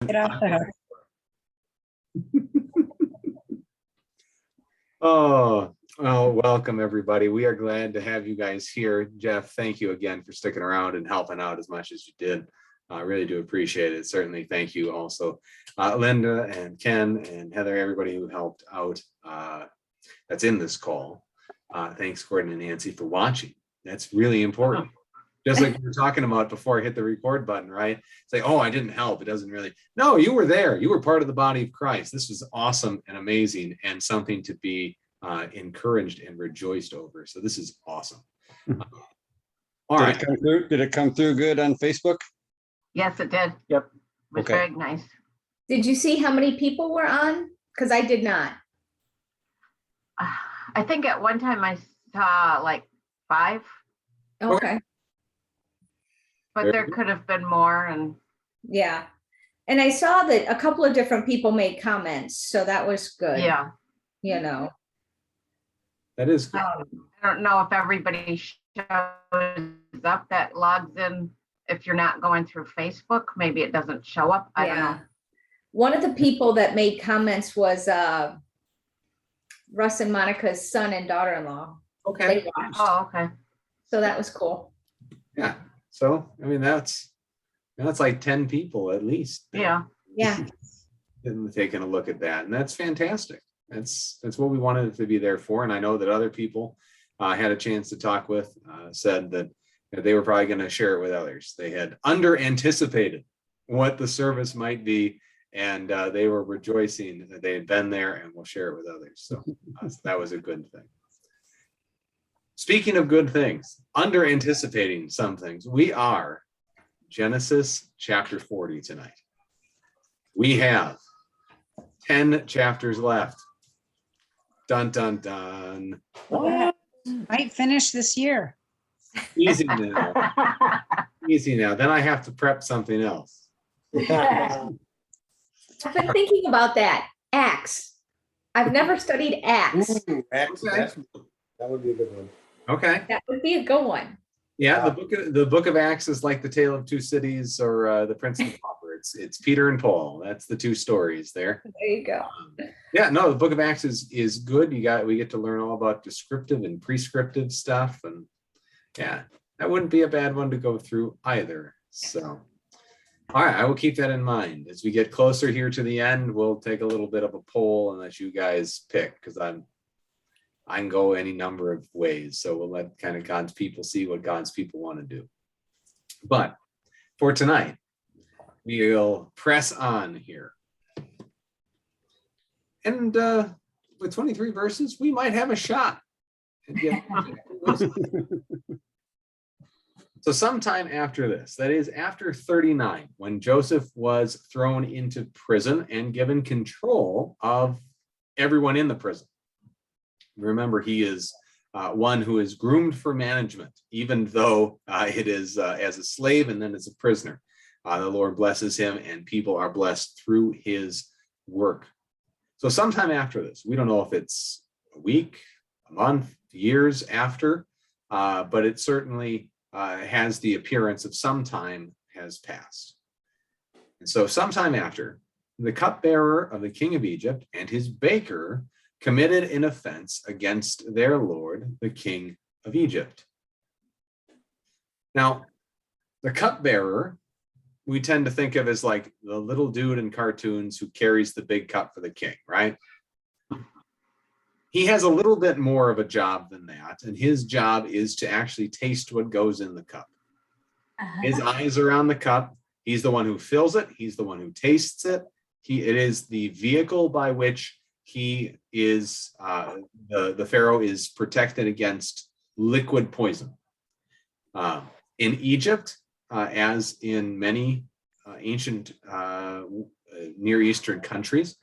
Get off the hook. Oh, welcome everybody. We are glad to have you guys here. Jeff, thank you again for sticking around and helping out as much as you did. I really do appreciate it. Certainly thank you also Linda and Ken and Heather, everybody who helped out that's in this call. Thanks Gordon and Nancy for watching. That's really important. Just like we were talking about before I hit the record button, right? Say, oh, I didn't help. It doesn't really. No, you were there. You were part of the body of Christ. This was awesome and amazing and something to be encouraged and rejoiced over. So this is awesome. All right. Did it come through good on Facebook? Yes, it did. Yep. It was Okay. very nice. Did you see how many people were on? Because I did not. I think at one time I saw like 5, Okay. but there could have been more. And Yeah. And I saw that a couple of different people made comments, so that was good. yeah, You know, That is good. I don't know if everybody shows up that logs in. If you're not going through Facebook, maybe it doesn't show up. I don't know. One of the people that made comments was Russ and Monica's son and daughter-in-law. Okay. They watched. Oh, okay. So that was cool. Yeah. So, I mean, that's like 10 people at least. Yeah. Yeah. Taking a look at that. And that's fantastic. That's what we wanted it to be there for. And I know that other people had a chance to talk with, said that they were probably going to share it with others. They had under anticipated what the service might be. And they were rejoicing that they had been there and will share it with others. So that was a good thing. Speaking of good things, under anticipating some things, we are Genesis chapter 40 tonight. We have 10 chapters left. Dun, dun, dun. Might finish this year. Easy now. Easy now. Then I have to prep something else. I've been thinking about that. Acts. I've never studied Acts. That would be a good one. Okay. That would be a good one. Yeah, the book of Acts is like the Tale of Two Cities or the Prince and the Pauper. It's Peter and Paul. That's the two stories there. There you go. Yeah, no, the book of Acts is good. We get to learn all about descriptive and prescriptive stuff, and yeah, that wouldn't be a bad one to go through either. So, all right, I will keep that in mind. As we get closer here to the end, we'll take a little bit of a poll and let you guys pick, because I can go any number of ways. So we'll let kind of God's people see what God's people want to do. But for tonight, we'll press on here. And with 23 verses, we might have a shot. So sometime after this, that is after 39, when Joseph was thrown into prison and given control of everyone in the prison. Remember, he is one who is groomed for management, even though it is as a slave and then as a prisoner. The Lord blesses him and people are blessed through his work. So sometime after this, we don't know if it's a week, a month, years after, but it certainly has the appearance of some time has passed. And so sometime after, the cupbearer of the king of Egypt and his baker committed an offense against their lord, the king of Egypt. Now, the cupbearer, we tend to think of as like the little dude in cartoons who carries the big cup for the king, right? He has a little bit more of a job than that, and his job is to actually taste what goes in the cup. His eyes are on the cup. He's the one who fills it. He's the one who tastes it. It is the vehicle by which he is, the Pharaoh is protected against liquid poison. In Egypt, as in many ancient Near Eastern countries,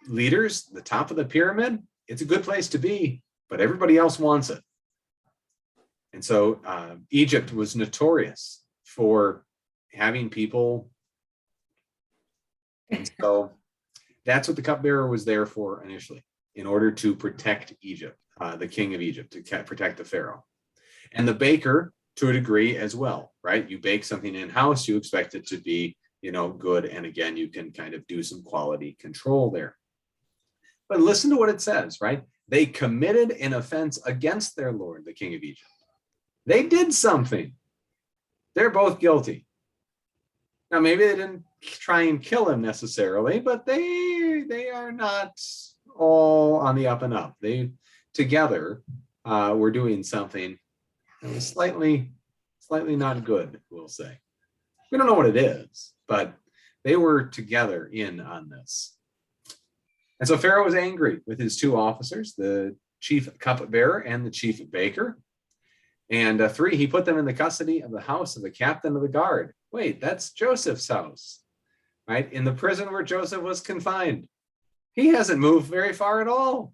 leaders, the top of the pyramid, it's a good place to be, but everybody else wants it. And so Egypt was notorious for having people. And so that's what the cupbearer was there for initially, in order to protect Egypt, the king of Egypt, to protect the Pharaoh. And the baker, to a degree as well, right? You bake something in-house, you expect it to be good. And again, you can kind of do some quality control there. But listen to what it says, right? They committed an offense against their Lord, the king of Egypt. They did something. They're both guilty. Now, maybe they didn't try and kill him necessarily, but they are not all on the up and up. They together were doing something that was slightly not good, we'll say. We don't know what it is, but they were together in on this. And so Pharaoh was angry with his two officers, the chief cupbearer and the chief baker. And 3, he put them in the custody of the house of the captain of the guard. Wait, that's Joseph's house, right? In the prison where Joseph was confined. He hasn't moved very far at all.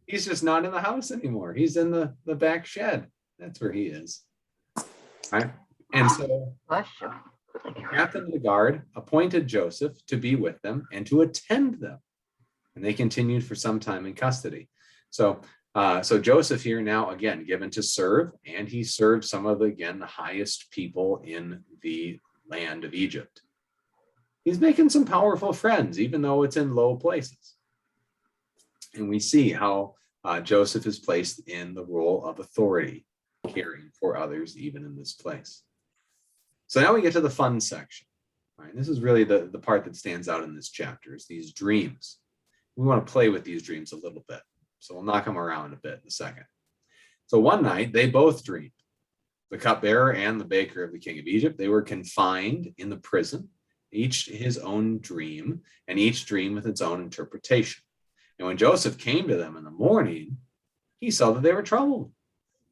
He's just not in the house anymore. He's in the back shed. That's where he is. Right? And so Bless you. the captain of the guard appointed Joseph to be with them and to attend them. And they continued for some time in custody. So Joseph here now, again, given to serve, and he served some of the highest people in the land of Egypt. He's making some powerful friends, even though it's in low places. And we see how Joseph is placed in the role of authority, caring for others, even in this place. So now we get to the fun section. Right? This is really the part that stands out in this chapter, is these dreams. We want to play with these dreams a little bit. So we'll knock them around a bit in a second. So one night, they both dreamed. The cupbearer and the baker of the king of Egypt, they were confined in the prison, each his own dream, and each dream with its own interpretation. And when Joseph came to them in the morning, he saw that they were troubled.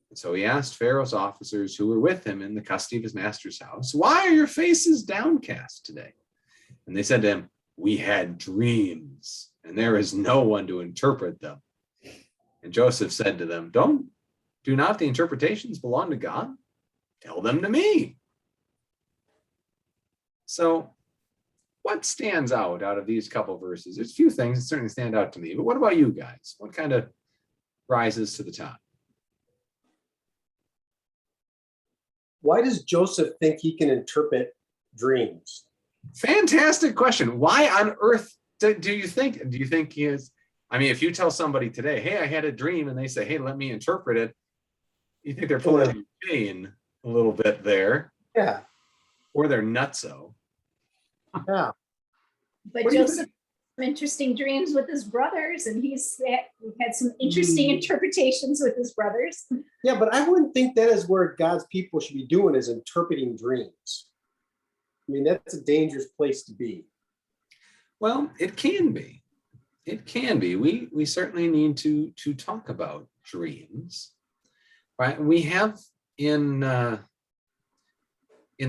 And so he asked Pharaoh's officers who were with him in the custody of his master's house, "Why are your faces downcast today?" And they said to him, "We had dreams, and there is no one to interpret them." And Joseph said to them, Do not the interpretations belong to God? Tell them to me. So what stands out of these couple verses? There's a few things that certainly stand out to me, but what about you guys? What kind of rises to the top? Why does Joseph think he can interpret dreams? Fantastic question. Why on earth do you think he is? I mean, if you tell somebody today, "Hey, I had a dream," and they say, "Hey, let me interpret it," you think they're pulling your chain a little bit there. Yeah. Or they're nutso. Yeah. But What do you Joseph had some interesting dreams with his brothers, and he's had some interesting interpretations with his brothers. Yeah, but I wouldn't think that is where God's people should be doing, is interpreting dreams. I mean, that's a dangerous place to be. Well, it can be. It can be. We certainly need to talk about dreams, right? We have in the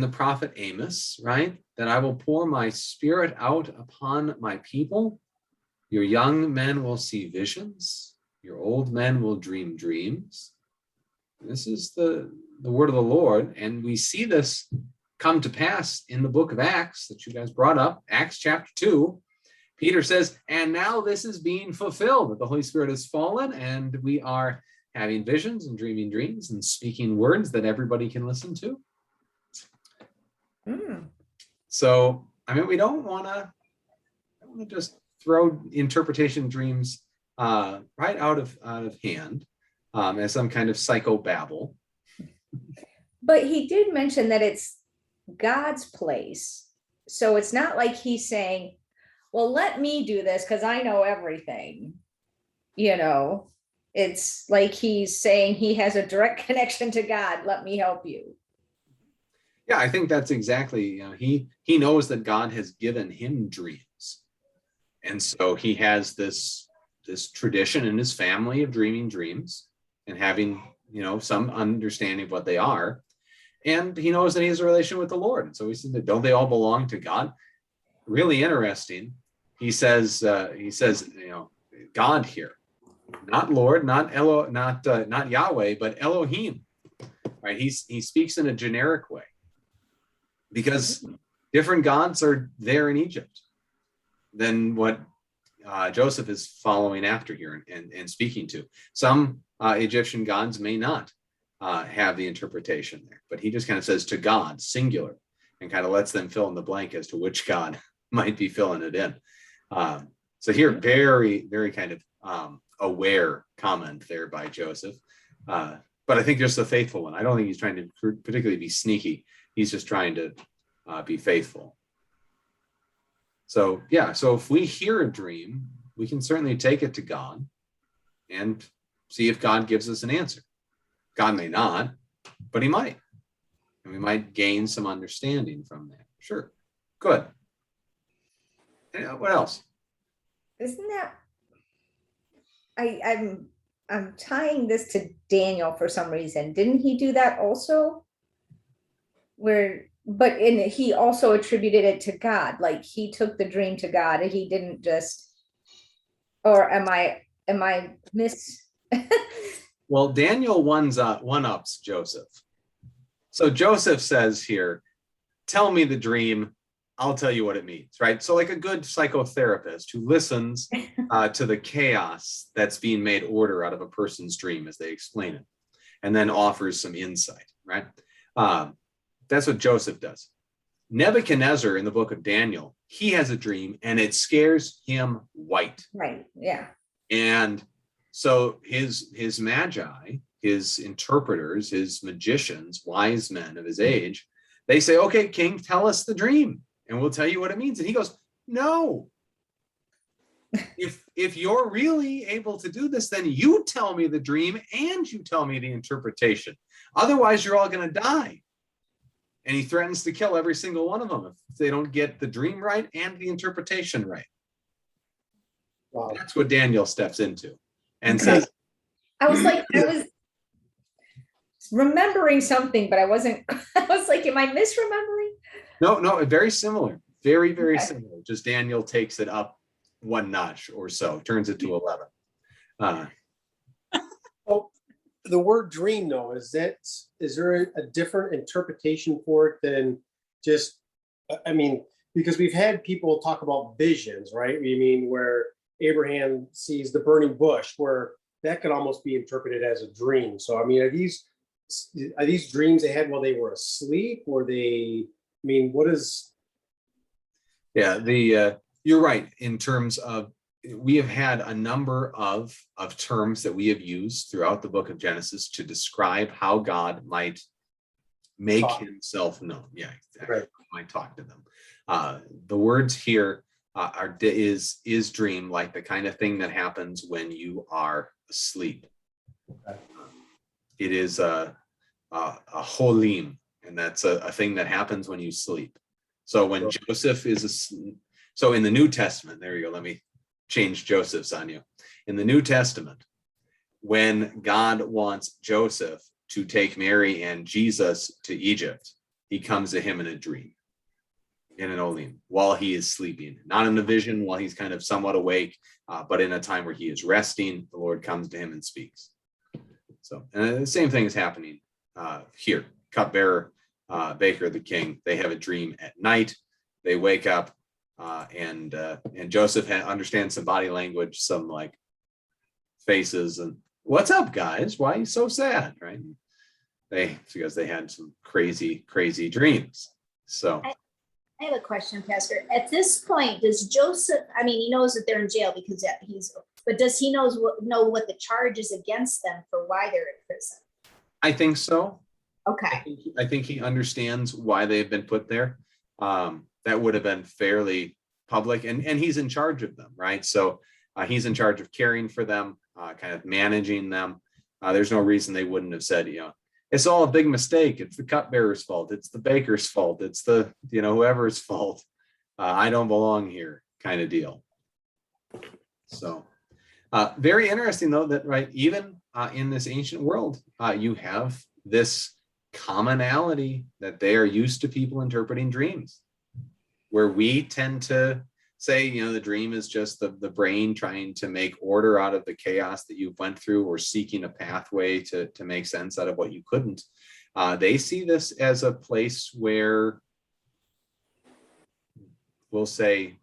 prophet Amos, right, that I will pour my spirit out upon my people. Your young men will see visions. Your old men will dream dreams. This is the word of the Lord, and we see this come to pass in the book of Acts that you guys brought up, Acts chapter 2. Peter says, and now this is being fulfilled, that the Holy Spirit has fallen, and we are having visions and dreaming dreams and speaking words that everybody can listen to. So, I mean, we don't want to just throw interpretation dreams right out of hand as some kind of psychobabble. But he did mention that it's God's place. So it's not like he's saying, well, let me do this because I know everything. It's like he's saying he has a direct connection to God. Let me help you. Yeah, I think that's exactly, he knows that God has given him dreams. And so he has this tradition in his family of dreaming dreams and having, some understanding of what they are. And he knows that he has a relation with the Lord. And so he said, don't they all belong to God? Really interesting. He says, God here, not Lord, not Yahweh, but Elohim, right? He speaks in a generic way because different gods are there in Egypt than what Joseph is following after here and speaking to. Some Egyptian gods may not have the interpretation there, but he just kind of says to God, singular. and kind of lets them fill in the blank as to which God might be filling it in. So here, very, very kind of aware comment there by Joseph. But I think just a faithful one. I don't think he's trying to particularly be sneaky. He's just trying to be faithful. So yeah, so if we hear a dream, we can certainly take it to God and see if God gives us an answer. God may not, but he might. And we might gain some understanding from that. Sure. Good. And what else? Isn't that, I'm tying this to Daniel for some reason. Didn't he do that also? He also attributed it to God, like he took the dream to God and he didn't just, or am I miss? Well, Daniel one-ups Joseph. So Joseph says here, tell me the dream, I'll tell you what it means, right? So like a good psychotherapist who listens to the chaos that's being made order out of a person's dream as they explain it, and then offers some insight, right? That's what Joseph does. Nebuchadnezzar in the book of Daniel, he has a dream and it scares him white. Right, yeah. And so his magi, his interpreters, his magicians, wise men of his age, they say, okay, king, tell us the dream and we'll tell you what it means. And he goes, no. If you're really able to do this, then you tell me the dream and you tell me the interpretation. Otherwise, you're all going to die. And he threatens to kill every single one of them if they don't get the dream right and the interpretation right. Wow. That's what Daniel steps into and says, I was remembering something, but I wasn't, I was like, am I misremembering? no, very similar, very, very Okay. similar. Just Daniel takes it up one notch or so, turns it to 11. The word dream, though, is there a different interpretation for it than just, I mean, because we've had people talk about visions, right? I mean, where Abraham sees the burning bush, where that could almost be interpreted as a dream. So, I mean, are these dreams they had while they were asleep, or what is? Yeah, you're right in terms of, we have had a number of terms that we have used throughout the book of Genesis to describe how God might make himself known. Yeah, exactly. Right. Might talk to them. The words here is dream, like the kind of thing that happens when you are asleep. Okay. It is a holim, and that's a thing that happens when you sleep. So when Joseph is asleep, so in the New Testament, there you go, let me change Joseph's on you. In the New Testament, when God wants Joseph to take Mary and Jesus to Egypt, he comes to him in a dream, in an olim, while he is sleeping, not in a vision while he's kind of somewhat awake, but in a time where he is resting, the Lord comes to him and speaks. So, and the same thing is happening here. Cupbearer, baker, the king, they have a dream at night. They wake up, and Joseph understands some body language, some like faces, and what's up, guys? Why are you so sad? Right? Because they had some crazy dreams. So I have a question, Pastor. At this point, does Joseph, I mean, he knows that they're in jail because but does he know what the charge is against them for why they're in prison? I think so. Okay. I think he understands why they've been put there. That would have been fairly public, and he's in charge of them, right? So he's in charge of caring for them, kind of managing them. There's no reason they wouldn't have said, it's all a big mistake. It's the cupbearer's fault. It's the baker's fault. It's the, whoever's fault. I don't belong here kind of deal. So very interesting though, that right, even in this ancient world, you have this commonality that they are used to people interpreting dreams, where we tend to say, the dream is just the brain trying to make order out of the chaos that you went through, or seeking a pathway to make sense out of what you couldn't. They see this as a place where, we'll say,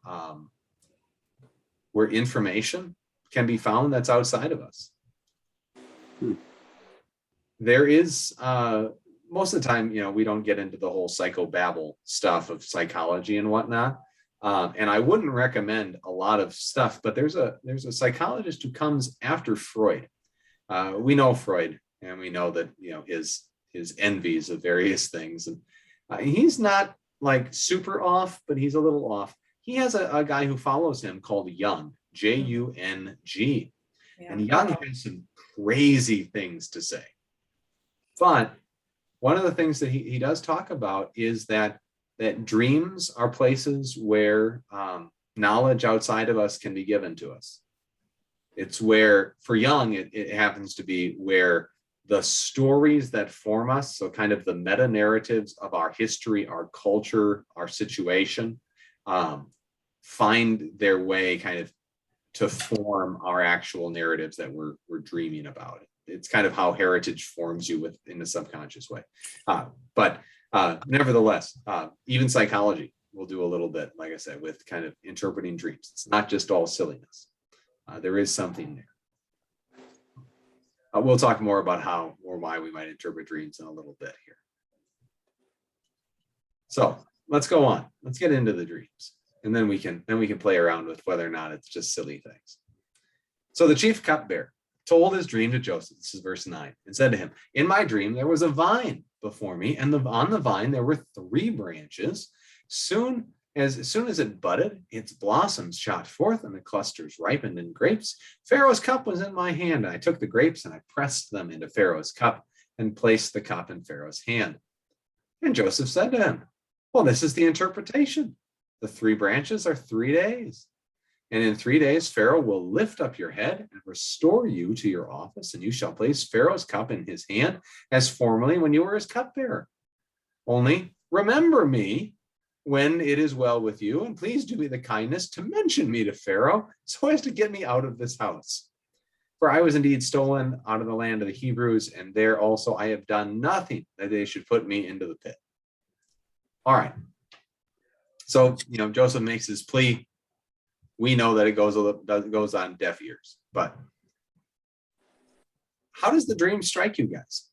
where information can be found that's outside of us. There is most of the time, we don't get into the whole psychobabble stuff of psychology and whatnot. And I wouldn't recommend a lot of stuff, but there's a psychologist who comes after Freud. We know Freud, and we know that, his envies of various things. And he's not like super off, but he's a little off. He has a guy who follows him called Jung, Jung. And Jung has some crazy things to say. But one of the things that he does talk about is that dreams are places where knowledge outside of us can be given to us. It's where, for Jung, it happens to be where the stories that form us, so kind of the meta narratives of our history, our culture, our situation, find their way kind of to form our actual narratives that we're dreaming about. It's kind of how heritage forms you in a subconscious way. But nevertheless, even psychology will do a little bit, like I said, with kind of interpreting dreams. It's not just all silliness. There is something there. We'll talk more about how or why we might interpret dreams in a little bit here. So let's go on. Let's get into the dreams. And then we can play around with whether or not it's just silly things. So the chief cupbearer told his dream to Joseph, this is verse 9, and said to him, in my dream, there was a vine before me, and on the vine, there were 3 branches. As soon as it budded, its blossoms shot forth, and the clusters ripened in grapes. Pharaoh's cup was in my hand, and I took the grapes, and I pressed them into Pharaoh's cup, and placed the cup in Pharaoh's hand. And Joseph said to him, well, this is the interpretation. The 3 branches are 3 days. And in 3 days, Pharaoh will lift up your head and restore you to your office, and you shall place Pharaoh's cup in his hand as formerly when you were his cupbearer. Only remember me when it is well with you, and please do me the kindness to mention me to Pharaoh so as to get me out of this house. For I was indeed stolen out of the land of the Hebrews, and there also I have done nothing that they should put me into the pit. All right. So, Joseph makes his plea. We know that it goes on deaf ears, but how does the dream strike you guys?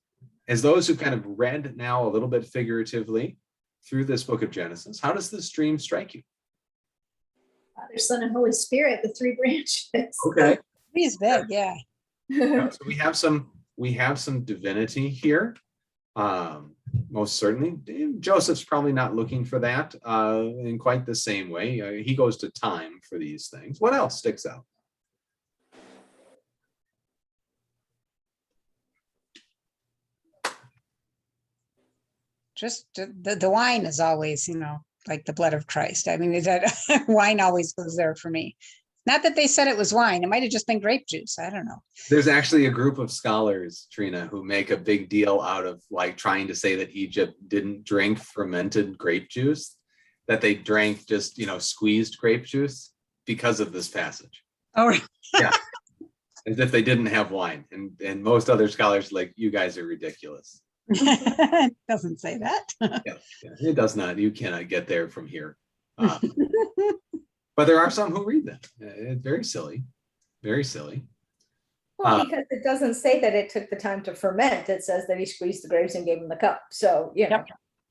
As those who kind of read now a little bit figuratively through this book of Genesis, how does this dream strike you? Father, Son, and Holy Spirit, the 3 branches. Okay. He's big, yeah. So we have some divinity here. Most certainly. Joseph's probably not looking for that in quite the same way. He goes to time for these things. What else sticks out? Just the wine is always, like the blood of Christ. I mean, that wine always goes there for me. Not that they said it was wine. It might have just been grape juice. I don't know. There's actually a group of scholars, Trina, who make a big deal out of like trying to say that Egypt didn't drink fermented grape juice, that they drank just, squeezed grape juice because of this passage. Oh, Yeah. As if they didn't have wine. And most other scholars like, you guys are ridiculous. doesn't say that. Yeah, it does not. You cannot get there from here. But there are some who read that. It's very silly. Very silly. Well, because it doesn't say that it took the time to ferment. It says that he squeezed the grapes and gave him the cup. So, Yep.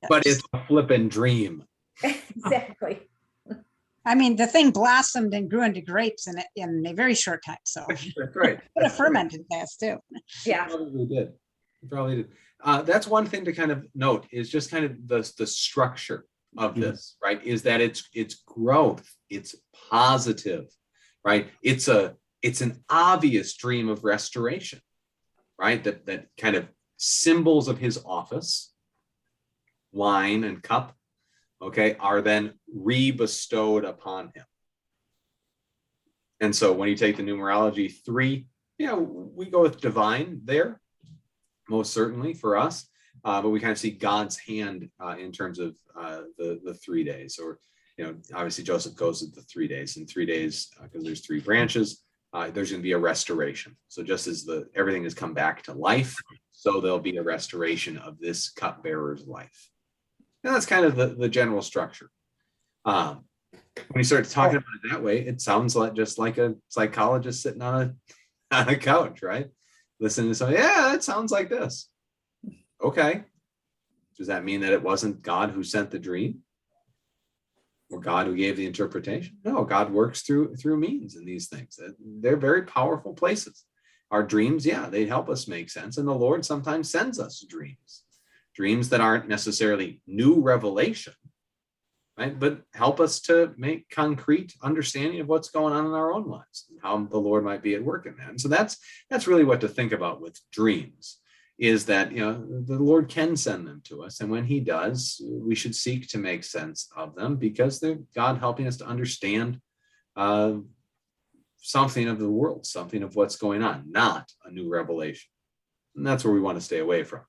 But it's a flippin' dream. Exactly. I mean, the thing blossomed and grew into grapes in a very short time. So That's right. could have fermented fast too. Yeah. Probably did. Probably did. That's one thing to kind of note is just kind of the structure of this, right? Is that it's growth, it's positive, right? It's an obvious dream of restoration, right? That kind of symbols of his office, wine and cup, okay, are then re-bestowed upon him. And so when you take the numerology 3, we go with divine there, most certainly for us. But we kind of see God's hand in terms of the 3 days, or, obviously Joseph goes at the 3 days. In 3 days, because there's 3 branches, there's going to be a restoration. So just as everything has come back to life, so there'll be a restoration of this cupbearer's life. And that's kind of the general structure. When you start talking about it that way, it sounds like just like a psychologist sitting on a couch, right? Listening to something. Yeah, it sounds like this. Okay. Does that mean that it wasn't God who sent the dream? Or God who gave the interpretation? No, God works through means in these things. They're very powerful places. Our dreams, yeah, they help us make sense. And the Lord sometimes sends us dreams that aren't necessarily new revelation, right? But help us to make concrete understanding of what's going on in our own lives, and how the Lord might be at work in that. And so that's really what to think about with dreams, is that, the Lord can send them to us. And when he does, we should seek to make sense of them, because they're God helping us to understand something of the world, something of what's going on, not a new revelation. And that's where we want to stay away from.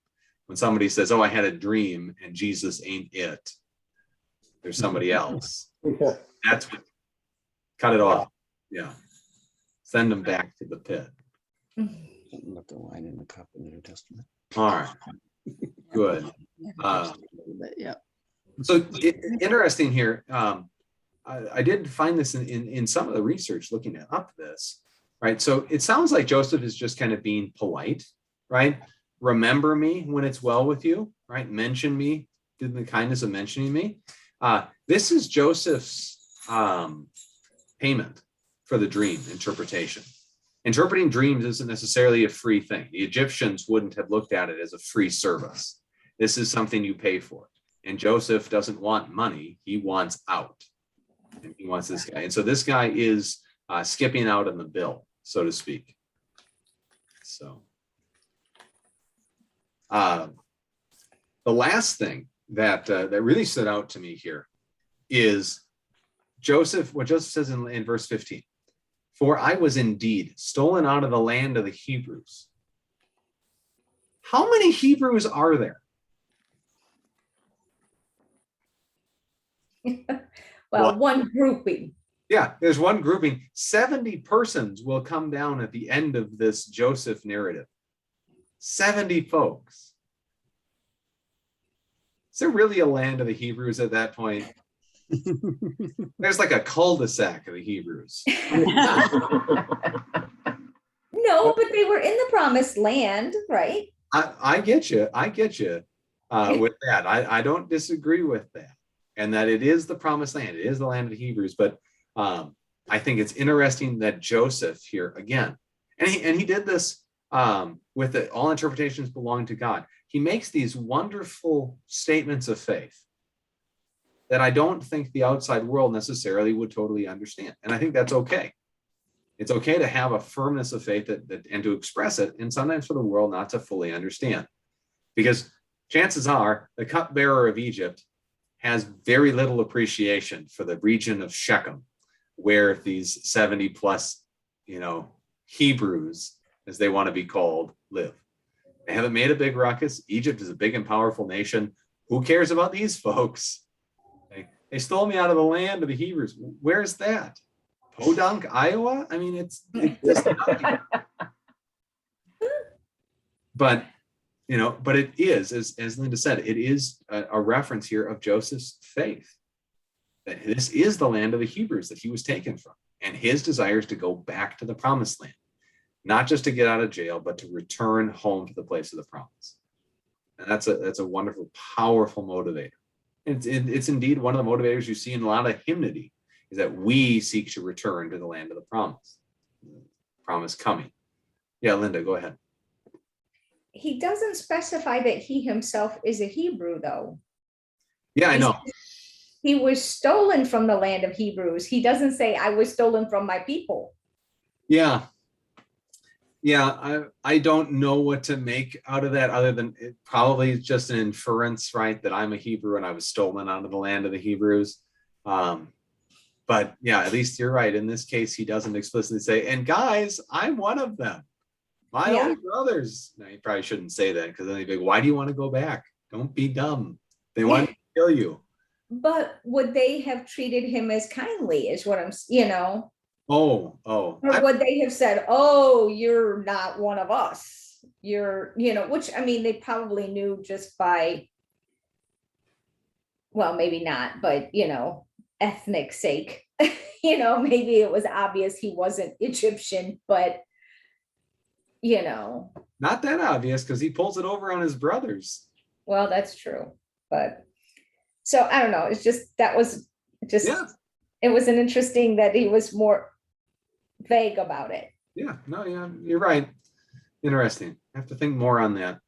When somebody says, oh, I had a dream and Jesus ain't it, there's somebody else. That's what, cut it off. Yeah. Send them back to the pit. Something about the wine in the cup in the New Testament. All right. Good. Yeah. So interesting here. I did find this in some of the research looking up this, right? So it sounds like Joseph is just kind of being polite, right? Remember me when it's well with you, right? Mention me, did the kindness of mentioning me. This is Joseph's payment for the dream interpretation. Interpreting dreams isn't necessarily a free thing. The Egyptians wouldn't have looked at it as a free service. This is something you pay for. And Joseph doesn't want money, he wants out. And he wants this guy. And so this guy is skipping out on the bill, so to speak. So the last thing that really stood out to me here is what Joseph says in verse 15. For I was indeed stolen out of the land of the Hebrews. How many Hebrews are there? Well, one grouping. Yeah, there's one grouping. 70 persons will come down at the end of this Joseph narrative. 70 folks. Is there really a land of the Hebrews at that point? There's like a cul-de-sac of the Hebrews. No, but they were in the promised land, right? I get you with that. I don't disagree with that, and that it is the promised land. It is the land of the Hebrews. But I think it's interesting that Joseph here again, and he did this with it. All interpretations belong to God. He makes these wonderful statements of faith that I don't think the outside world necessarily would totally understand. And I think that's okay. It's okay to have a firmness of faith and to express it, and sometimes for the world not to fully understand. Because chances are the cupbearer of Egypt has very little appreciation for the region of Shechem, where these 70 plus, Hebrews, as they want to be called, live. They haven't made a big ruckus. Egypt is a big and powerful nation. Who cares about these folks? They stole me out of the land of the Hebrews. Where's that? Podunk, Iowa? I mean, it's just nothing. But it is, as Linda said, it is a reference here of Joseph's faith, that this is the land of the Hebrews that he was taken from, and his desire is to go back to the promised land, not just to get out of jail, but to return home to the place of the promise. And that's a wonderful, powerful motivator. It's indeed one of the motivators you see in a lot of hymnody, is that we seek to return to the land of the promise coming. Yeah, Linda, go ahead. He doesn't specify that he himself is a Hebrew, though. Yeah, I know. He was stolen from the land of Hebrews. He doesn't say, I was stolen from my people. Yeah. I don't know what to make out of that, other than it probably is just an inference, right? That I'm a Hebrew and I was stolen out of the land of the Hebrews. But yeah, at least you're right. In this case, he doesn't explicitly say, and guys, I'm one of them. My own brothers. No, you probably shouldn't say that, because then they'd be like, why do you want to go back? Don't be dumb. They want to kill you. But would they have treated him as kindly, is what I'm, Oh. Or would they have said, oh, you're not one of us. You're, which, I mean, they probably knew just by, well, maybe not, but, ethnic sake. Maybe it was obvious he wasn't Egyptian, but, Not that obvious, because he pulls it over on his brothers. Well, that's true, but, so I don't know, it's just, that was just, Yeah. it was an interesting that he was more vague about it. Yeah, no, yeah, you're right. Interesting. I have to think more on that.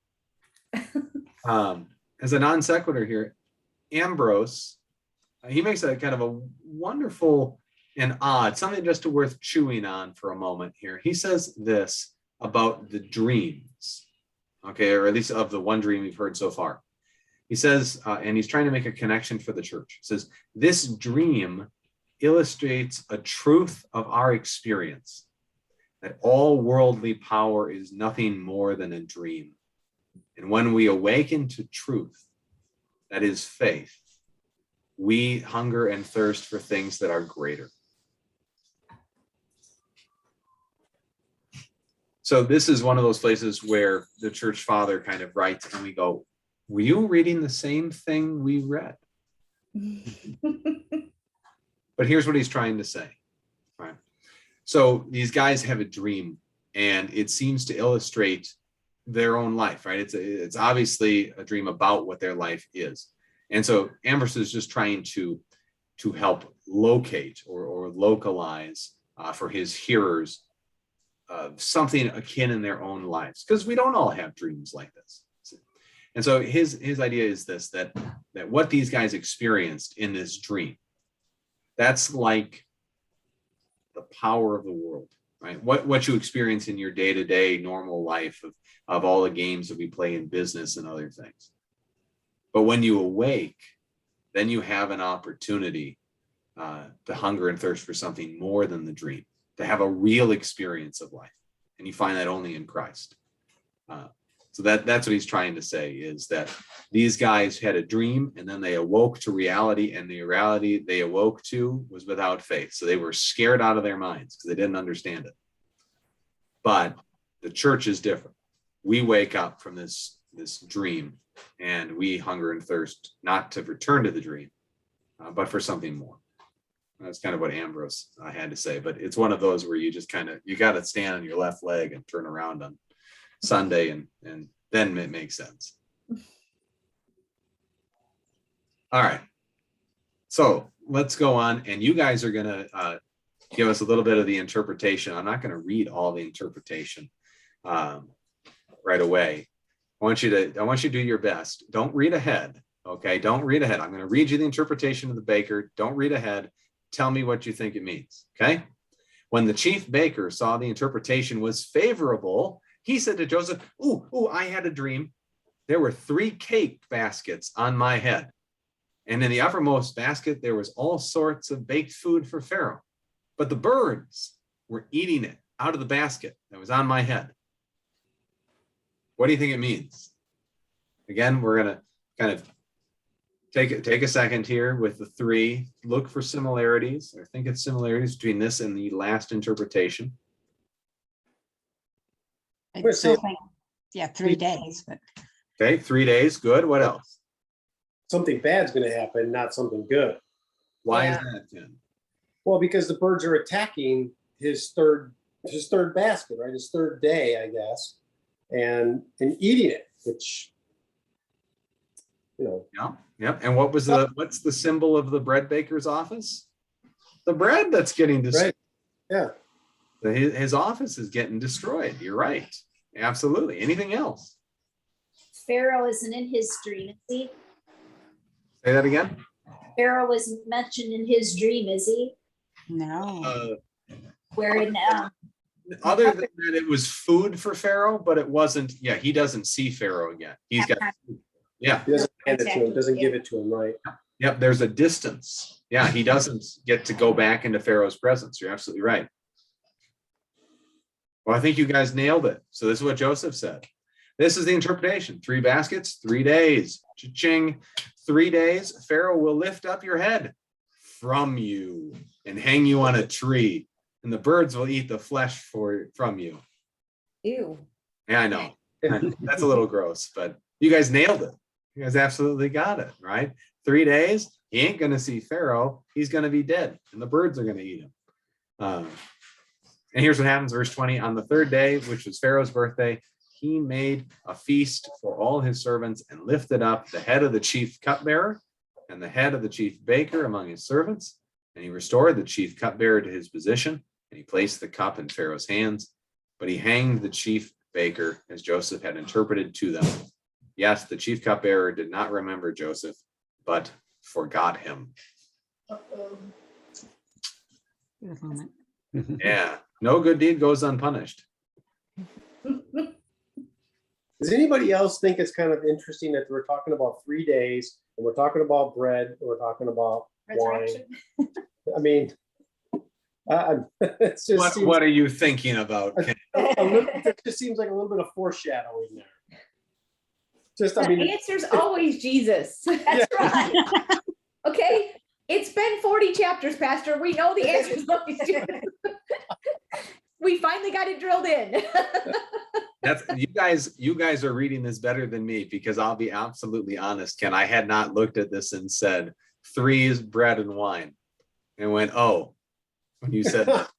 As a non sequitur here, Ambrose, he makes a kind of a wonderful and odd, something just worth chewing on for a moment here. He says this about the dreams, okay, or at least of the one dream we've heard so far. He says, and he's trying to make a connection for the church. He says, this dream illustrates a truth of our experience, that all worldly power is nothing more than a dream. And when we awaken to truth, that is faith, we hunger and thirst for things that are greater. So this is one of those places where the church father kind of writes and we go, were you reading the same thing we read? But here's what he's trying to say. Right? So these guys have a dream and it seems to illustrate their own life, right? It's obviously a dream about what their life is. And so Ambrose is just trying to help locate or localize for his hearers something akin in their own lives, because we don't all have dreams like this. And so his idea is this, that what these guys experienced in this dream, that's like the power of the world, right? What you experience in your day-to-day normal life of all the games that we play in business and other things. But when you awake, then you have an opportunity to hunger and thirst for something more than the dream, to have a real experience of life. And you find that only in Christ. So that's what he's trying to say, is that these guys had a dream and then they awoke to reality, and the reality they awoke to was without faith. So they were scared out of their minds because they didn't understand it. But the church is different. We wake up from this dream and we hunger and thirst not to return to the dream, but for something more. That's kind of what Ambrose had to say, but it's one of those where you just you got to stand on your left leg and turn around on Sunday, and then it makes sense. All right. So let's go on, and you guys are going to give us a little bit of the interpretation. I'm not going to read all the interpretation right away. I want you to do your best. Don't read ahead. Okay. Don't read ahead. I'm going to read you the interpretation of the baker. Don't read ahead. Tell me what you think it means. Okay. When the chief baker saw the interpretation was favorable, he said to Joseph, ooh, I had a dream. There were 3 cake baskets on my head. And in the uppermost basket, there was all sorts of baked food for Pharaoh. But the birds were eating it out of the basket that was on my head. What do you think it means? Again, we're going to kind of take a second here with the 3, look for similarities, or think of similarities between this and the last interpretation. I still think, 3 days, but. Okay, 3 days, good. What else? Something bad's going to happen, not something good. Why is that, Ken? Well, because the birds are attacking his third basket, right? His third day, I guess, and eating it, which, Yeah. And what's the symbol of the bread baker's office? The bread that's getting destroyed. Right. Yeah. His office is getting destroyed. You're right. Absolutely. Anything else? Pharaoh isn't in his dream, is he? Say that again. Pharaoh wasn't mentioned in his dream, is he? No. Where in Other than that, it was food for Pharaoh, but it wasn't. Yeah, he doesn't see Pharaoh again. He's got. Yeah. He doesn't hand it to him, doesn't give it to him, right? Yep. There's a distance. Yeah, he doesn't get to go back into Pharaoh's presence. You're absolutely right. Well, I think you guys nailed it. So this is what Joseph said. This is the interpretation. 3 baskets, 3 days. Cha-ching. 3 days, Pharaoh will lift up your head from you and hang you on a tree, and the birds will eat the flesh from you. Ew. Yeah, I know. That's a little gross, but you guys nailed it. You guys absolutely got it, right? 3 days, he ain't going to see Pharaoh. He's going to be dead, and the birds are going to eat him. And here's what happens, verse 20. On the 3rd day, which was Pharaoh's birthday, he made a feast for all his servants and lifted up the head of the chief cupbearer and the head of the chief baker among his servants. And he restored the chief cupbearer to his position, and he placed the cup in Pharaoh's hands. But he hanged the chief baker as Joseph had interpreted to them. Yes, the chief cupbearer did not remember Joseph, but forgot him. Uh-oh. Good moment. Yeah, no good deed goes unpunished. Does anybody else think it's kind of interesting that we're talking about 3 days and we're talking about bread and we're talking about wine? Resurrection. I mean, it's just seems, What are you thinking about, Ken? it just seems like a little bit of foreshadowing there. Just, I The mean, answer's always Jesus. That's right. Okay, it's been 40 chapters, Pastor. We know the answer's always Jesus. We finally got it drilled in. That's you guys are reading this better than me, because I'll be absolutely honest, Ken. I had not looked at this and said 3 is bread and wine, and went, oh, when you said that.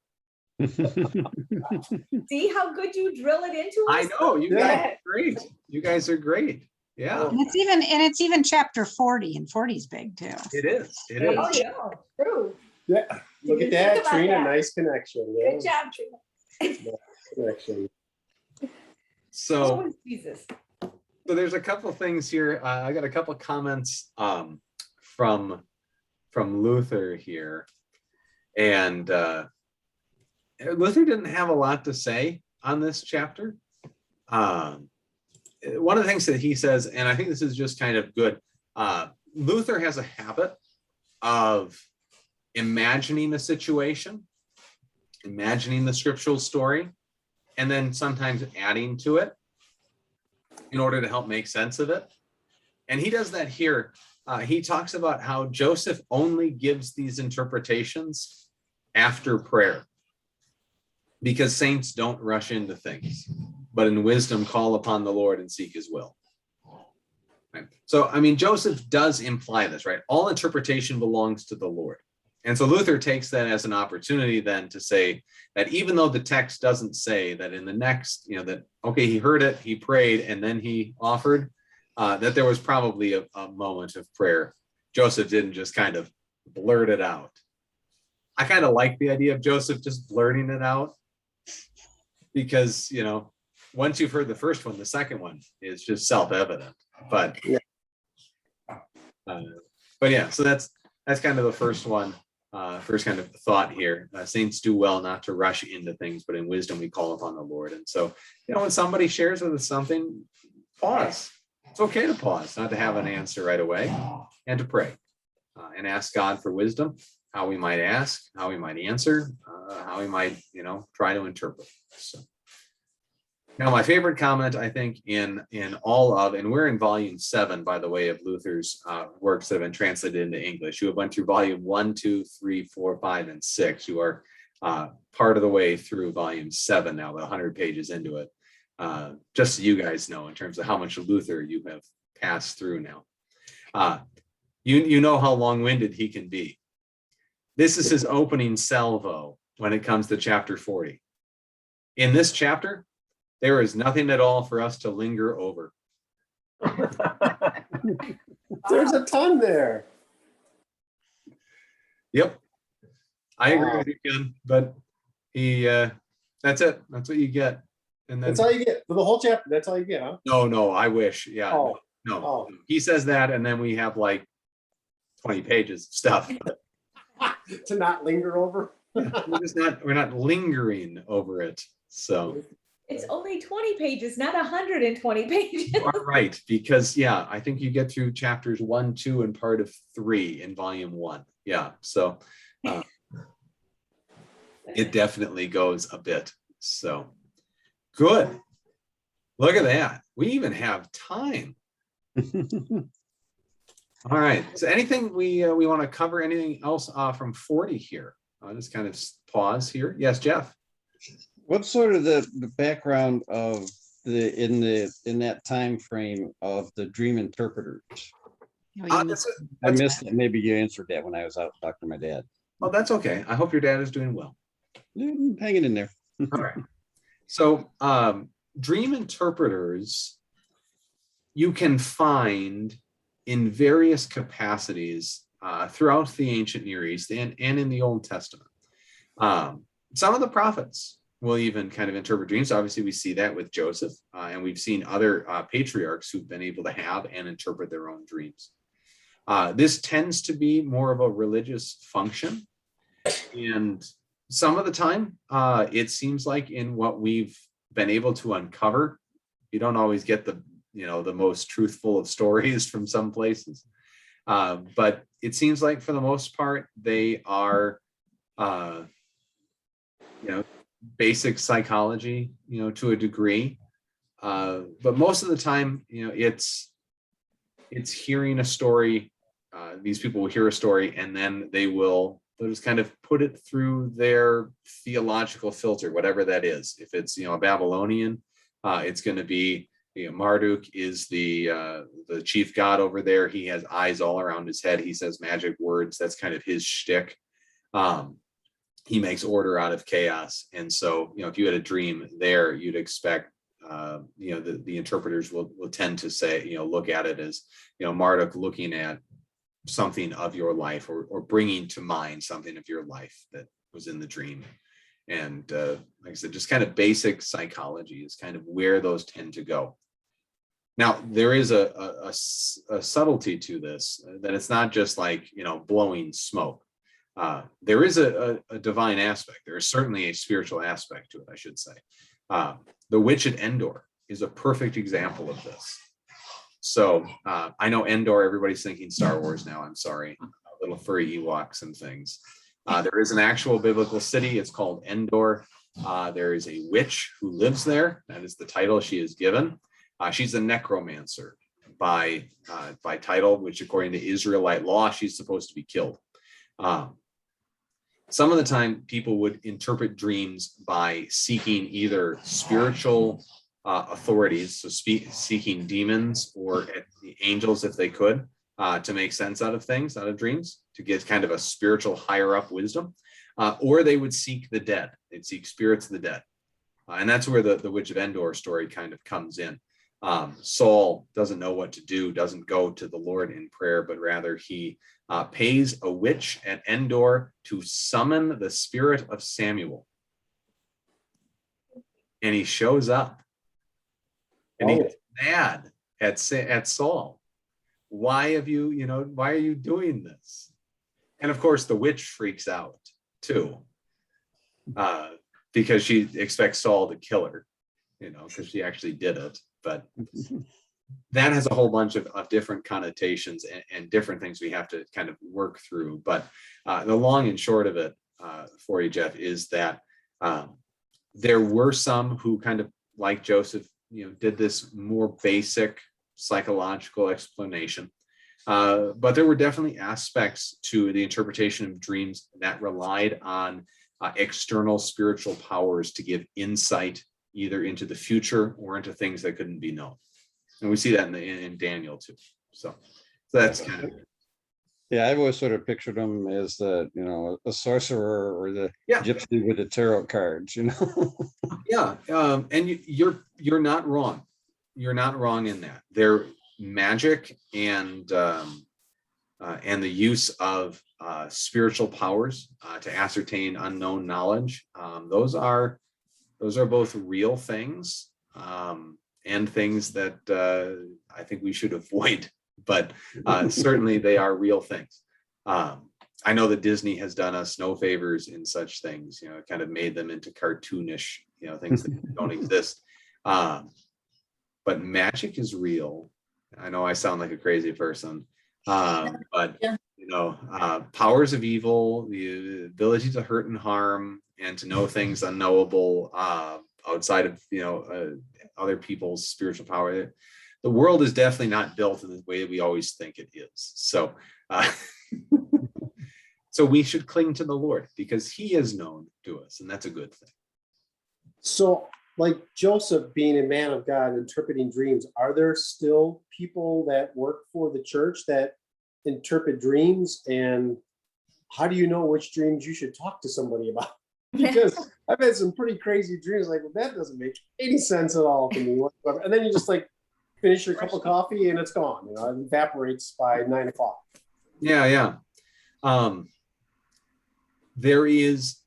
See how good you drill it into us? I know you guys are great. You guys are great. Yeah, And it's even chapter 40, and 40 is big too. it is. It There is. you Oh, yeah, true. yeah, look You at think that, about Trina, that. nice connection. Yeah, Good job, Trina. connection. So Always Jesus. there's a couple things here. I got a couple comments from Luther here, and Luther didn't have a lot to say on this chapter. One of the things that he says, and I think this is just kind of good, Luther has a habit of imagining a situation, imagining the scriptural story, and then sometimes adding to it in order to help make sense of it. And he does that here. He talks about how Joseph only gives these interpretations after prayer, because saints don't rush into things, but in wisdom call upon the Lord and seek his will. Right? So, I mean, Joseph does imply this, right? All interpretation belongs to the Lord. And so Luther takes that as an opportunity then to say that even though the text doesn't say that in the next, that, okay, he heard it, he prayed, and then he offered, that there was probably a moment of prayer. Joseph didn't just kind of blurt it out. I kind of like the idea of Joseph just blurting it out, because, once you've heard the first one, the second one is just self-evident. But yeah, so that's kind of the first one. First kind of thought here. Saints do well not to rush into things, but in wisdom we call upon the Lord. And so, when somebody shares with us something, pause. It's okay to pause, not to have an answer right away, and to pray and ask God for wisdom, how we might ask, how we might answer, how we might, try to interpret. So. Now, my favorite comment, I think, in all of, and we're in volume 7, by the way, of Luther's works that have been translated into English. You have went through volume 1, 2, 3, 4, 5, and 6. You are part of the way through volume 7 now, about 100 pages into it. Just so you guys know, in terms of how much Luther you have passed through now. You know how long-winded he can be. This is his opening salvo when it comes to chapter 40. In this chapter, there is nothing at all for us to linger over. There's a ton there. Yep. I agree with you, Ken, but that's it. That's what you get. And then That's all you get for the whole chapter. That's all you get, huh? no, I wish. Yeah. Oh. No. Oh. He says that, and then we have like 20 pages of stuff. To not linger over. We're not lingering over it. So It's only 20 pages, not 120 pages. you are right, because I think you get through chapters 1, 2, and part of 3 in volume 1. Yeah. So it definitely goes a bit. So good. Look at that. We even have time. All right. So anything we want to cover? Anything else from 40 here? I'll just kind of pause here. Yes, Jeff. What's sort of the background of in that time frame of the dream interpreters? Oh, I missed it. Maybe you answered that when I was out talking to my dad. Well, that's okay. I hope your dad is doing well. Hanging in there. All right. So dream interpreters you can find in various capacities throughout the ancient Near East and in the Old Testament. Some of the prophets will even kind of interpret dreams. Obviously, we see that with Joseph, and we've seen other patriarchs who've been able to have and interpret their own dreams. This tends to be more of a religious function. And some of the time, it seems like in what we've been able to uncover, you don't always get the most truthful of stories from some places. But it seems like for the most part, they are, basic psychology, to a degree. But most of the time, it's hearing a story. These people will hear a story and then they'll just kind of put it through their theological filter, whatever that is. If it's, a Babylonian, it's going to be, Marduk is the chief god over there. He has eyes all around his head. He says magic words. That's kind of his shtick. He makes order out of chaos. And so, if you had a dream there, you'd expect, the interpreters will tend to say, look at it as, Marduk looking at something of your life or bringing to mind something of your life that was in the dream. And like I said, just kind of basic psychology is kind of where those tend to go. Now, there is a subtlety to this, that it's not just like, blowing smoke. There is a divine aspect. There is certainly a spiritual aspect to it, I should say. The witch at Endor is a perfect example of this. So I know Endor, everybody's thinking Star Wars now. I'm sorry, little furry Ewoks and things. There is an actual biblical city. It's called Endor. There is a witch who lives there. That is the title she is given. She's a necromancer by title, which according to Israelite law, she's supposed to be killed. Some of the time people would interpret dreams by seeking either spiritual authorities, so seeking demons or the angels if they could, to make sense out of things, out of dreams, to get kind of a spiritual higher up wisdom, or they would seek the dead. They'd seek spirits of the dead. And that's where the Witch of Endor story kind of comes in. Saul doesn't know what to do, doesn't go to the Lord in prayer, but rather he pays a witch at Endor to summon the spirit of Samuel. And he shows up. And he's mad at Saul. Why are you doing this? And of course, the witch freaks out too, because she expects Saul to kill her, because she actually did it. But that has a whole bunch of different connotations and different things we have to kind of work through. But the long and short of it for you, Jeff, is that there were some who kind of, like Joseph, did this more basic psychological explanation. But there were definitely aspects to the interpretation of dreams that relied on external spiritual powers to give insight either into the future or into things that couldn't be known. And we see that in Daniel too. So that's kind of. Yeah, I've always sort of pictured him as a sorcerer or the gypsy with the tarot cards, Yeah, and you're not wrong. You're not wrong in that. They're magic and the use of spiritual powers to ascertain unknown knowledge. Those are both real things and things that I think we should avoid. But certainly they are real things. I know that Disney has done us no favors in such things, kind of made them into cartoonish, things that don't exist. But magic is real. I know I sound like a crazy person, but powers of evil, the ability to hurt and harm, and to know things unknowable outside of other people's spiritual power. The world is definitely not built in the way we always think it is. So, so we should cling to the Lord because He is known to us, and that's a good thing. So, like Joseph being a man of God, interpreting dreams, are there still people that work for the church that interpret dreams? And how do you know which dreams you should talk to somebody about? Because I've had some pretty crazy dreams. Like, well, that doesn't make any sense at all to me whatsoever. And then you just like finish your cup of coffee and it's gone. You know, it evaporates by 9 o'clock. Yeah. There is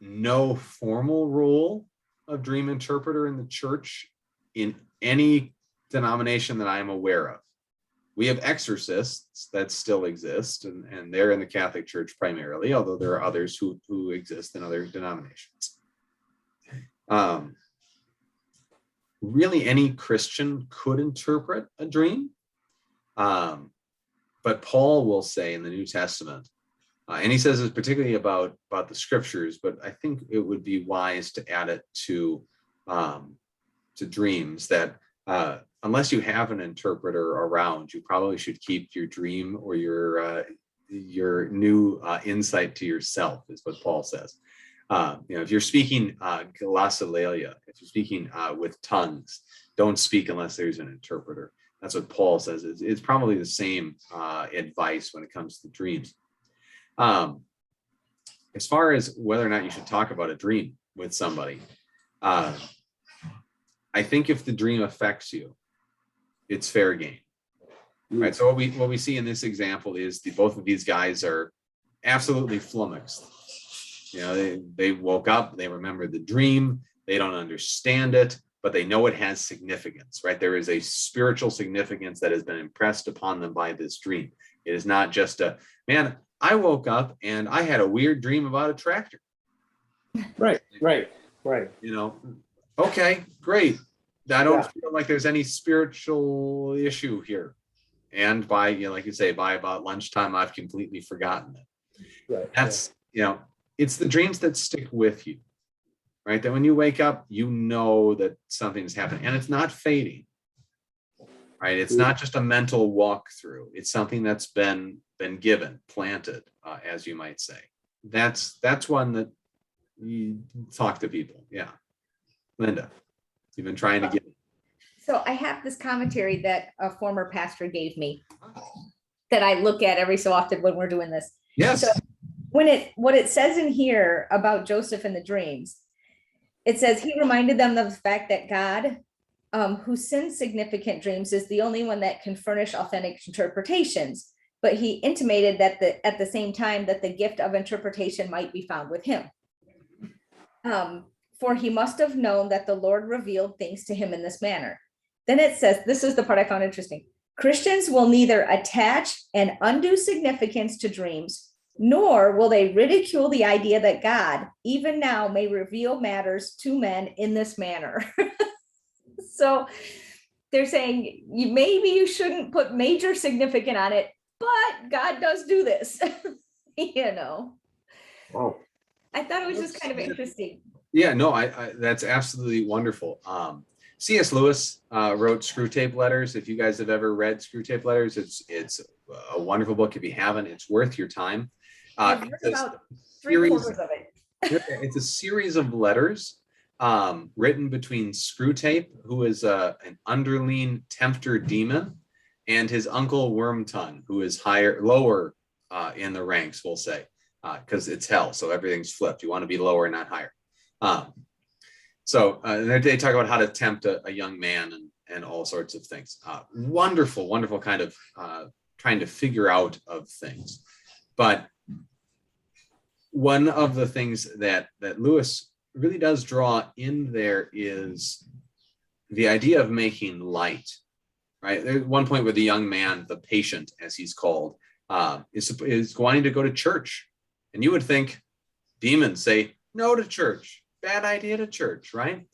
no formal role of dream interpreter in the church in any denomination that I'm aware of. We have exorcists that still exist, and they're in the Catholic Church primarily, although there are others who exist in other denominations. Really, any Christian could interpret a dream, but Paul will say in the New Testament, and he says this particularly about the scriptures, but I think it would be wise to add it to dreams, that unless you have an interpreter around, you probably should keep your dream or your new insight to yourself, is what Paul says. If you're speaking glossolalia, if you're speaking with tongues, don't speak unless there's an interpreter. That's what Paul says. It's probably the same advice when it comes to dreams. As far as whether or not you should talk about a dream with somebody, I think if the dream affects you, it's fair game, right? So what we see in this example is both of these guys are absolutely flummoxed. They woke up, they remember the dream, they don't understand it, but they know it has significance, right? There is a spiritual significance that has been impressed upon them by this dream. It is not just man, I woke up and I had a weird dream about a tractor. Right. Okay, great. I don't feel like there's any spiritual issue here. And by, like you say, by about lunchtime, I've completely forgotten it. Right. That's, it's the dreams that stick with you, right? That when you wake up, you know that something's happening and it's not fading, right? It's not just a mental walkthrough. It's something that's been given, planted, as you might say. That's one that you talk to people. Yeah. Linda, you've been trying to get. So I have this commentary that a former pastor gave me that I look at every so often when we're doing this. Yes. So what it says in here about Joseph and the dreams, it says he reminded them of the fact that God, who sends significant dreams, is the only one that can furnish authentic interpretations. But he intimated that at the same time that the gift of interpretation might be found with him. For he must have known that the Lord revealed things to him in this manner. Then it says, this is the part I found interesting. Christians will neither attach an undue significance to dreams, nor will they ridicule the idea that God, even now, may reveal matters to men in this manner. So they're saying maybe you shouldn't put major significance on it, but God does do this. Oh, I thought it was just kind of interesting. Yeah, no, I that's absolutely wonderful. C.S. Lewis wrote Screw Tape Letters. If you guys have ever read Screw Tape Letters, it's a wonderful book. If you haven't, it's worth your time. I've read about 3/4 of it. It's a series of letters written between Screw Tape, who is an underling tempter demon, and his uncle Wormtongue, who is lower in the ranks, we'll say, because it's hell, so everything's flipped. You want to be lower, not higher. So they talk about how to tempt a young man and all sorts of things. Wonderful kind of trying to figure out of things. But one of the things that Lewis really does draw in there is the idea of making light, right? There's one point where the young man, the patient, as he's called, is wanting to go to church. And you would think demons say no to church, bad idea to church, right?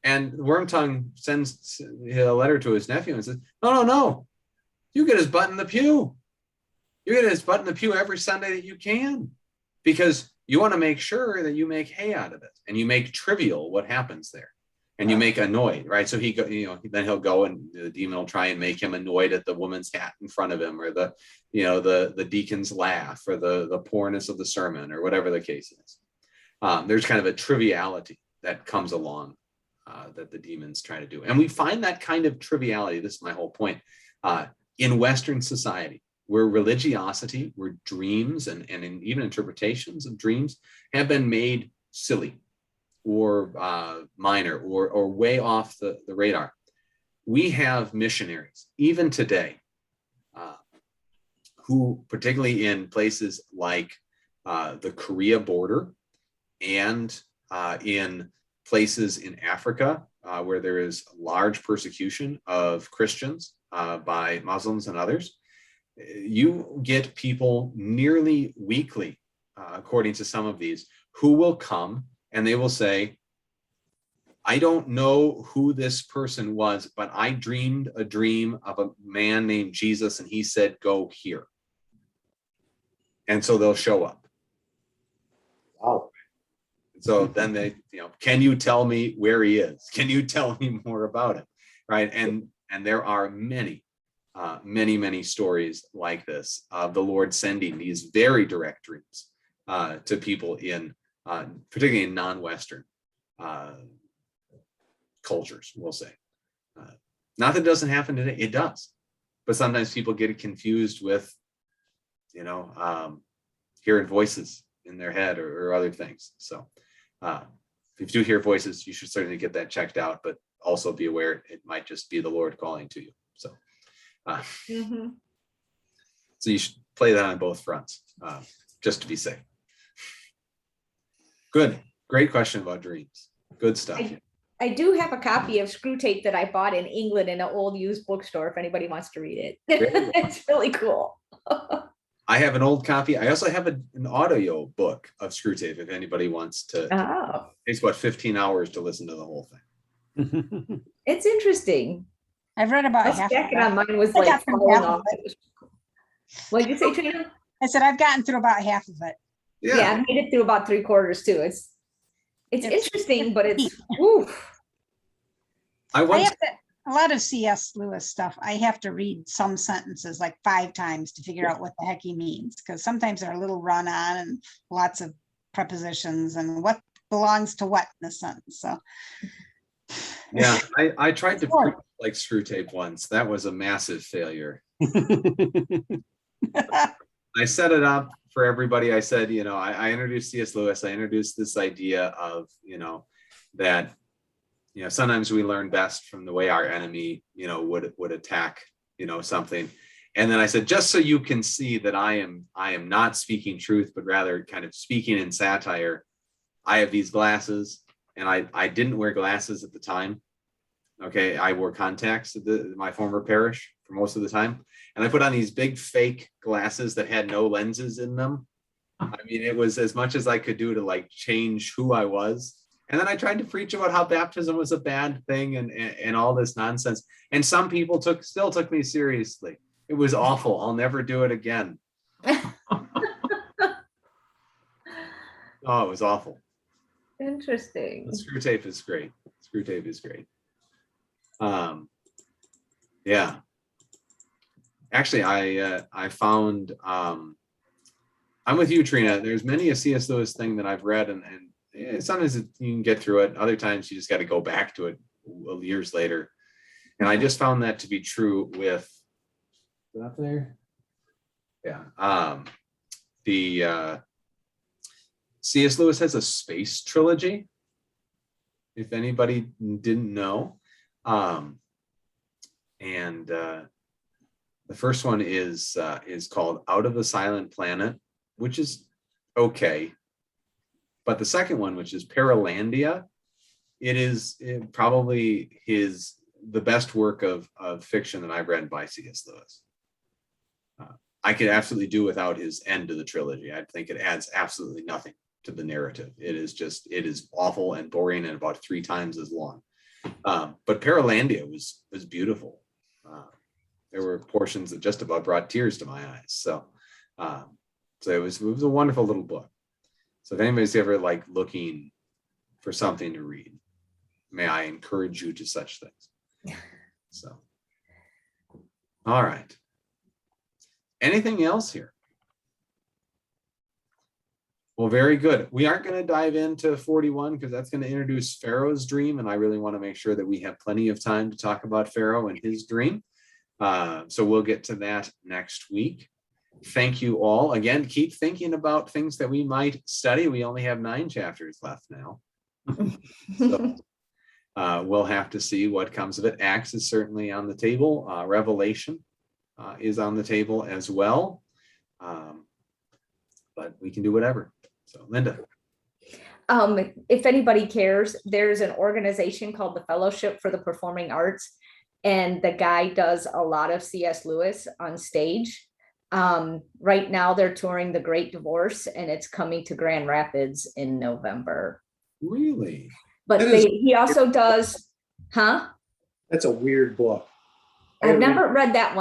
And Wormtongue sends a letter to his nephew and says, no, you get his butt in the pew. You get his butt in the pew every Sunday that you can, because you want to make sure that you make hay out of it and you make trivial what happens there, and you make annoyed, right? So then he'll go and the demon will try and make him annoyed at the woman's hat in front of him, or the deacon's laugh, or the poorness of the sermon, or whatever the case is. There's kind of a triviality that comes along that the demons try to do. And we find that kind of triviality, this is my whole point, in Western society, where religiosity, where dreams and even interpretations of dreams have been made silly or minor or way off the radar. We have missionaries, even today, who, particularly in places like the Korea border and in places in Africa where there is large persecution of Christians by Muslims and others, you get people nearly weekly, according to some of these, who will come and they will say, I don't know who this person was, but I dreamed a dream of a man named Jesus and he said, go here. And so they'll show up. Oh, So then they, can you tell me where he is? Can you tell me more about him? Right. And there are many stories like this of the Lord sending these very direct dreams to people in, particularly in non-Western cultures, we'll say. Not that it doesn't happen today, it does. But sometimes people get it confused with, hearing voices in their head or other things. So if you do hear voices, you should certainly get that checked out, but also be aware it might just be the Lord calling to you. So, so you should play that on both fronts, just to be safe. Good. Great question about dreams. Good stuff. I do have a copy of Screw Tape that I bought in England in an old used bookstore if anybody wants to read it. It's really cool. I have an old copy. I also have an audio book of Screw Tape if anybody wants to. Oh. It takes about 15 hours to listen to the whole thing. It's interesting. I've read about My half. jacket on mine was I like got through falling half off. of it. What did you say, Trina? I said I've gotten through about half of it. Yeah, I made it through about 3/4 too. It's interesting, but it's oof. I have to, a lot of C.S. Lewis stuff. I have to read some sentences like 5 times to figure out what the heck he means, because sometimes they're a little run on and lots of prepositions and what belongs to what in a sentence. So yeah, I tried to print like Screw Tape once. That was a massive failure. I set it up for everybody. I said, I introduced C.S. Lewis. I introduced this idea of, that, sometimes we learn best from the way our enemy, would attack, something. And then I said, just so you can see that I am not speaking truth, but rather kind of speaking in satire, I have these glasses, and I didn't wear glasses at the time. Okay, I wore contacts at my former parish for most of the time. And I put on these big fake glasses that had no lenses in them. I mean, it was as much as I could do to like change who I was. And then I tried to preach about how baptism was a bad thing and all this nonsense. And some people still took me seriously. It was awful. I'll never do it again. Oh, it was awful. Interesting. The Screw Tape is great. Screw Tape is great. Yeah. Actually, I found, I'm with you, Trina. There's many a C.S. Lewis thing that I've read, and sometimes you can get through it. Other times you just got to go back to it years later. And I just found that to be true with, is it up there? Yeah. The C.S. Lewis has a space trilogy, if anybody didn't know. And the first one is called Out of the Silent Planet, which is okay. But the second one, which is Paralandia, it is probably the best work of fiction that I've read by C.S. Lewis. I could absolutely do without his end of the trilogy. I think it adds absolutely nothing to the narrative. It is awful and boring and about 3 times as long. But Paralandia was beautiful. There were portions that just about brought tears to my eyes. So it was a wonderful little book. So if anybody's ever like looking for something to read, may I encourage you to such things. So, all right. Anything else here? Well, very good. We aren't going to dive into 41 because that's going to introduce Pharaoh's dream. And I really want to make sure that we have plenty of time to talk about Pharaoh and his dream. So we'll get to that next week. thank you all. Again, keep thinking about things that we might study. We only have 9 chapters left now. So, we'll have to see what comes of it. Acts is certainly on the table. Revelation is on the table as well. But we can do whatever. So, Linda. If anybody cares, there's an organization called the Fellowship for the Performing Arts, and the guy does a lot of C.S. Lewis on stage. Right now they're touring The Great Divorce, and it's coming to Grand Rapids in November. Really? But he also does, huh? That's a weird book. I've never read that one.